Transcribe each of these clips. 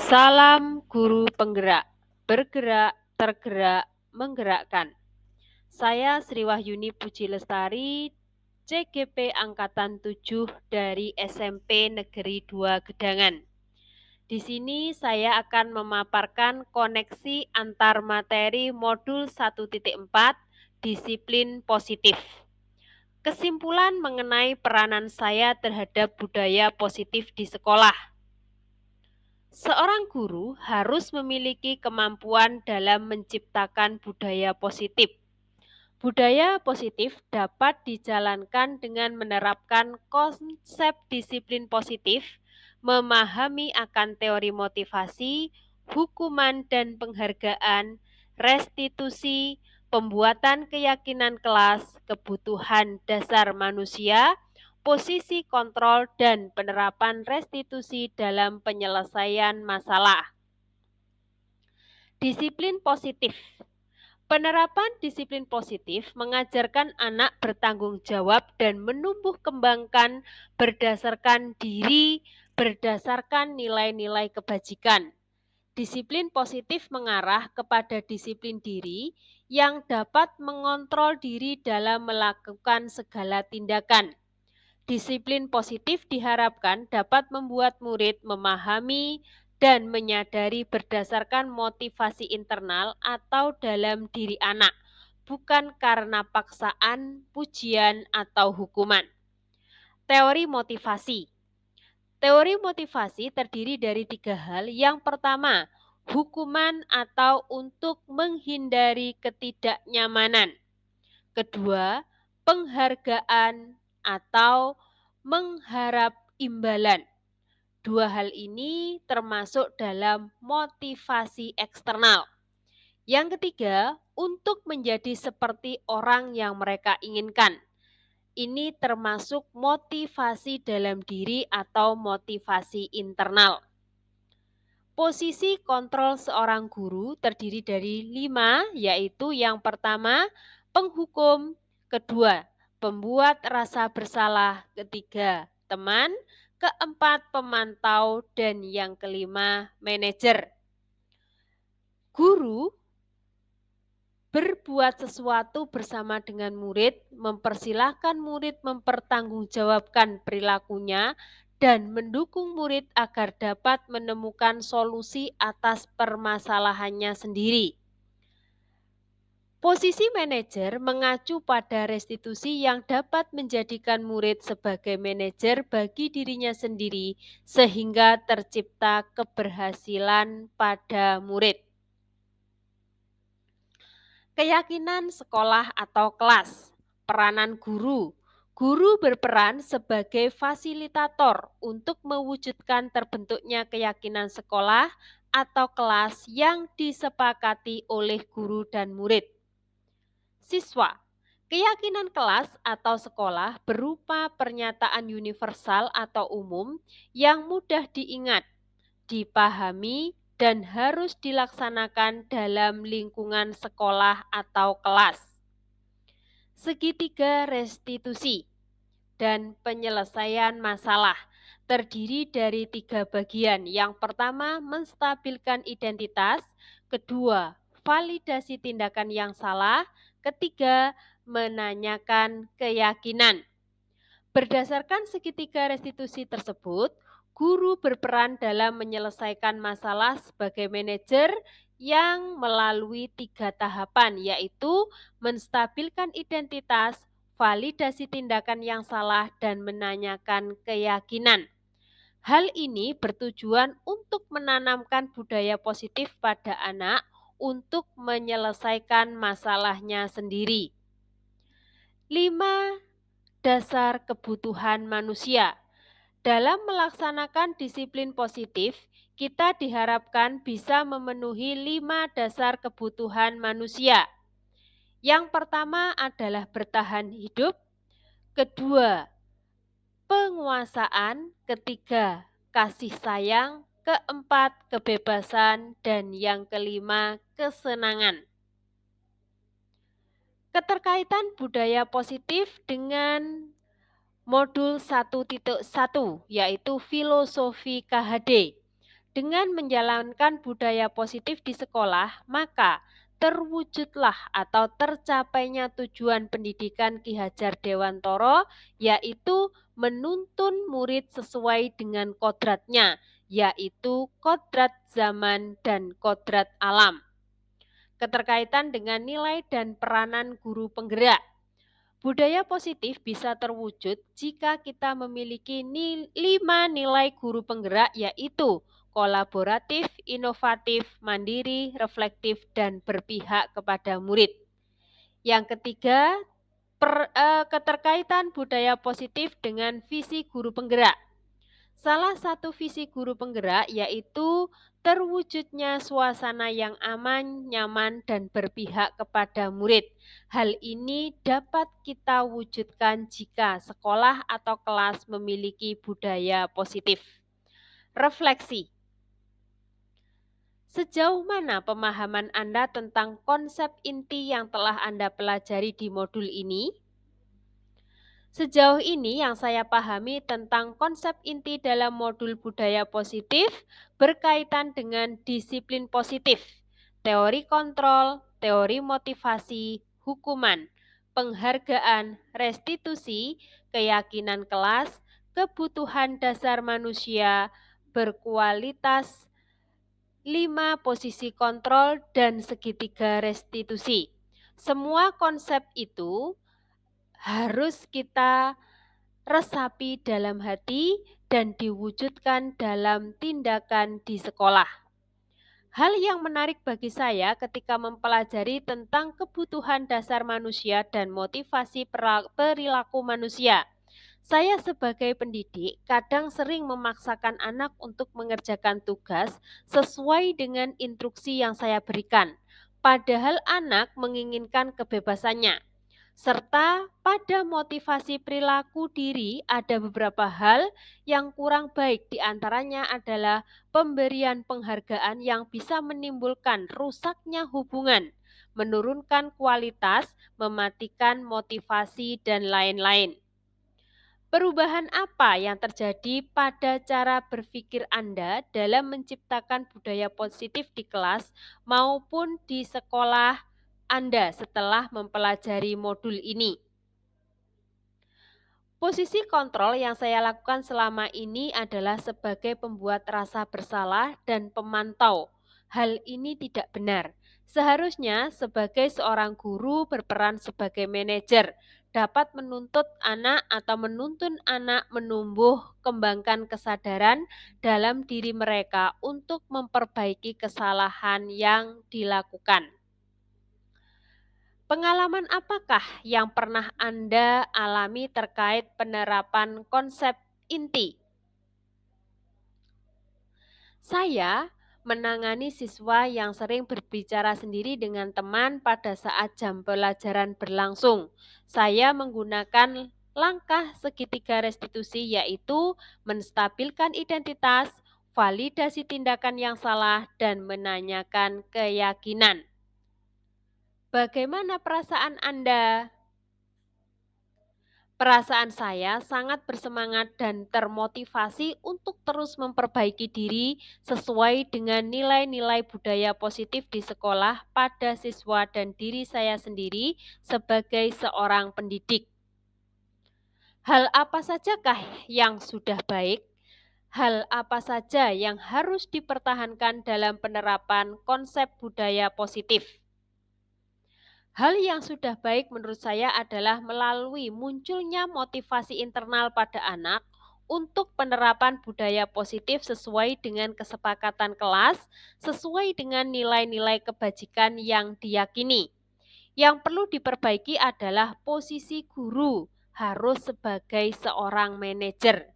Salam guru penggerak, bergerak, tergerak, menggerakkan. Saya Sri Wahyuni Puji Lestari, CGP Angkatan 7 dari SMP Negeri 2 Gedangan. Di sini saya akan memaparkan koneksi antar materi modul 1.4 disiplin positif. Kesimpulan mengenai peranan saya terhadap budaya positif di sekolah. Seorang guru harus memiliki kemampuan dalam menciptakan budaya positif. Budaya positif dapat dijalankan dengan menerapkan konsep disiplin positif, memahami akan teori motivasi, hukuman dan penghargaan, restitusi, pembuatan keyakinan kelas, kebutuhan dasar manusia, posisi kontrol dan penerapan restitusi dalam penyelesaian masalah. Disiplin positif. Penerapan disiplin positif mengajarkan anak bertanggung jawab dan menumbuh kembangkan berdasarkan nilai-nilai kebajikan. Disiplin positif mengarah kepada disiplin diri yang dapat mengontrol diri dalam melakukan segala tindakan. Disiplin positif diharapkan dapat membuat murid memahami dan menyadari berdasarkan motivasi internal atau dalam diri anak, bukan karena paksaan, pujian, atau hukuman. Teori motivasi. Teori motivasi terdiri dari 3 hal. Yang pertama, hukuman atau untuk menghindari ketidaknyamanan. Kedua, penghargaan atau mengharap imbalan. 2 hal ini termasuk dalam motivasi eksternal. Yang ketiga, untuk menjadi seperti orang yang mereka inginkan. Ini termasuk motivasi dalam diri atau motivasi internal. Posisi kontrol seorang guru terdiri dari 5, yaitu yang pertama, penghukum, kedua, pembuat rasa bersalah, ketiga, teman, keempat, pemantau, dan yang kelima, manajer. Guru berbuat sesuatu bersama dengan murid, mempersilahkan murid mempertanggungjawabkan perilakunya, dan mendukung murid agar dapat menemukan solusi atas permasalahannya sendiri. Posisi manajer mengacu pada restitusi yang dapat menjadikan murid sebagai manajer bagi dirinya sendiri sehingga tercipta keberhasilan pada murid. Keyakinan sekolah atau kelas. Peranan guru. Guru berperan sebagai fasilitator untuk mewujudkan terbentuknya keyakinan sekolah atau kelas yang disepakati oleh guru dan murid. Siswa. Keyakinan kelas atau sekolah berupa pernyataan universal atau umum yang mudah diingat, dipahami, dan harus dilaksanakan dalam lingkungan sekolah atau kelas. Segitiga restitusi dan penyelesaian masalah terdiri dari 3 bagian. Yang pertama, menstabilkan identitas. Kedua, validasi tindakan yang salah. Ketiga, menanyakan keyakinan. Berdasarkan segitiga restitusi tersebut, guru berperan dalam menyelesaikan masalah sebagai manajer yang melalui 3 tahapan, yaitu menstabilkan identitas, validasi tindakan yang salah, dan menanyakan keyakinan. Hal ini bertujuan untuk menanamkan budaya positif pada anak untuk menyelesaikan masalahnya sendiri. 5. Dasar kebutuhan manusia. Dalam melaksanakan disiplin positif, kita diharapkan bisa memenuhi 5 dasar kebutuhan manusia. Yang pertama adalah bertahan hidup, kedua, penguasaan, ketiga, kasih sayang, keempat, kebebasan, dan yang kelima, kesenangan. Keterkaitan budaya positif dengan modul 1.1, yaitu filosofi KHD. Dengan menjalankan budaya positif di sekolah, maka terwujudlah atau tercapainya tujuan pendidikan Ki Hajar Dewantara, yaitu menuntun murid sesuai dengan kodratnya, yaitu kodrat zaman dan kodrat alam. Keterkaitan dengan nilai dan peranan guru penggerak. Budaya positif bisa terwujud jika kita memiliki 5 nilai guru penggerak, yaitu kolaboratif, inovatif, mandiri, reflektif, dan berpihak kepada murid. Yang ketiga, keterkaitan budaya positif dengan visi guru penggerak. Salah satu visi guru penggerak yaitu terwujudnya suasana yang aman, nyaman, dan berpihak kepada murid. Hal ini dapat kita wujudkan jika sekolah atau kelas memiliki budaya positif. Refleksi. Sejauh mana pemahaman Anda tentang konsep inti yang telah Anda pelajari di modul ini? Sejauh ini yang saya pahami tentang konsep inti dalam modul budaya positif berkaitan dengan disiplin positif, teori kontrol, teori motivasi, hukuman, penghargaan, restitusi, keyakinan kelas, kebutuhan dasar manusia, berkualitas, 5 posisi kontrol, dan segitiga restitusi. Semua konsep itu harus kita resapi dalam hati dan diwujudkan dalam tindakan di sekolah. Hal yang menarik bagi saya ketika mempelajari tentang kebutuhan dasar manusia dan motivasi perilaku manusia. Saya sebagai pendidik kadang sering memaksakan anak untuk mengerjakan tugas sesuai dengan instruksi yang saya berikan, padahal anak menginginkan kebebasannya. Serta pada motivasi perilaku diri ada beberapa hal yang kurang baik, diantaranya adalah pemberian penghargaan yang bisa menimbulkan rusaknya hubungan, menurunkan kualitas, mematikan motivasi, dan lain-lain. Perubahan apa yang terjadi pada cara berpikir Anda dalam menciptakan budaya positif di kelas maupun di sekolah Anda setelah mempelajari modul ini? Posisi kontrol yang saya lakukan selama ini adalah sebagai pembuat rasa bersalah dan pemantau. Hal ini tidak benar. Seharusnya sebagai seorang guru berperan sebagai manajer, dapat menuntut anak atau menuntun anak menumbuh kembangkan kesadaran dalam diri mereka untuk memperbaiki kesalahan yang dilakukan. Pengalaman apakah yang pernah Anda alami terkait penerapan konsep inti? Saya menangani siswa yang sering berbicara sendiri dengan teman pada saat jam pelajaran berlangsung. Saya menggunakan langkah segitiga restitusi, yaitu menstabilkan identitas, validasi tindakan yang salah, dan menanyakan keyakinan. Bagaimana perasaan Anda? Perasaan saya sangat bersemangat dan termotivasi untuk terus memperbaiki diri sesuai dengan nilai-nilai budaya positif di sekolah pada siswa dan diri saya sendiri sebagai seorang pendidik. Hal apa sajakah yang sudah baik? Hal apa saja yang harus dipertahankan dalam penerapan konsep budaya positif? Hal yang sudah baik menurut saya adalah melalui munculnya motivasi internal pada anak untuk penerapan budaya positif sesuai dengan kesepakatan kelas, sesuai dengan nilai-nilai kebajikan yang diyakini. Yang perlu diperbaiki adalah posisi guru harus sebagai seorang manajer.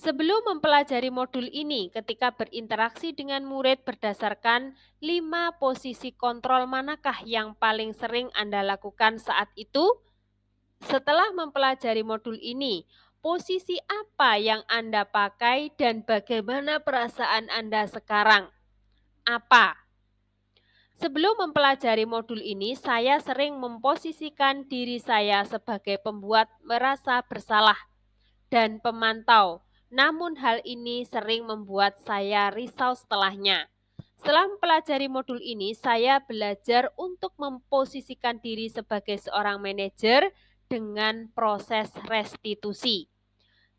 Sebelum mempelajari modul ini, ketika berinteraksi dengan murid berdasarkan 5 posisi kontrol manakah yang paling sering Anda lakukan saat itu? Setelah mempelajari modul ini, posisi apa yang Anda pakai dan bagaimana perasaan Anda sekarang? Apa? Sebelum mempelajari modul ini, saya sering memposisikan diri saya sebagai pembuat merasa bersalah dan pemantau. Namun hal ini sering membuat saya risau setelahnya. Setelah mempelajari modul ini, saya belajar untuk memposisikan diri sebagai seorang manajer dengan proses restitusi.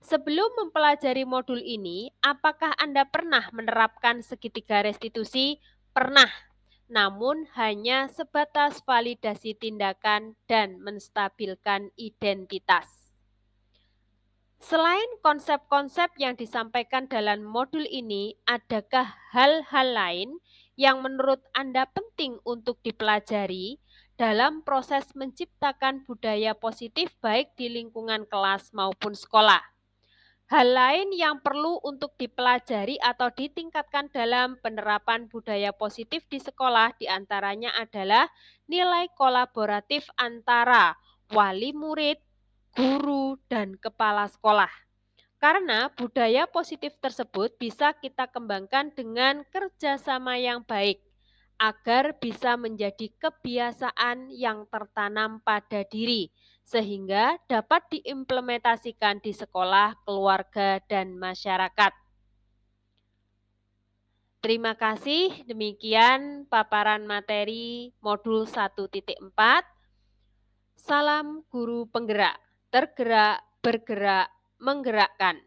Sebelum mempelajari modul ini, apakah Anda pernah menerapkan segitiga restitusi? Pernah, namun hanya sebatas validasi tindakan dan menstabilkan identitas. Selain konsep-konsep yang disampaikan dalam modul ini, adakah hal-hal lain yang menurut Anda penting untuk dipelajari dalam proses menciptakan budaya positif baik di lingkungan kelas maupun sekolah? Hal lain yang perlu untuk dipelajari atau ditingkatkan dalam penerapan budaya positif di sekolah diantaranya adalah nilai kolaboratif antara wali murid, guru, dan kepala sekolah. Karena budaya positif tersebut bisa kita kembangkan dengan kerjasama yang baik agar bisa menjadi kebiasaan yang tertanam pada diri sehingga dapat diimplementasikan di sekolah, keluarga, dan masyarakat. Terima kasih, demikian paparan materi modul 1.4. Salam guru penggerak, tergerak, bergerak, menggerakkan.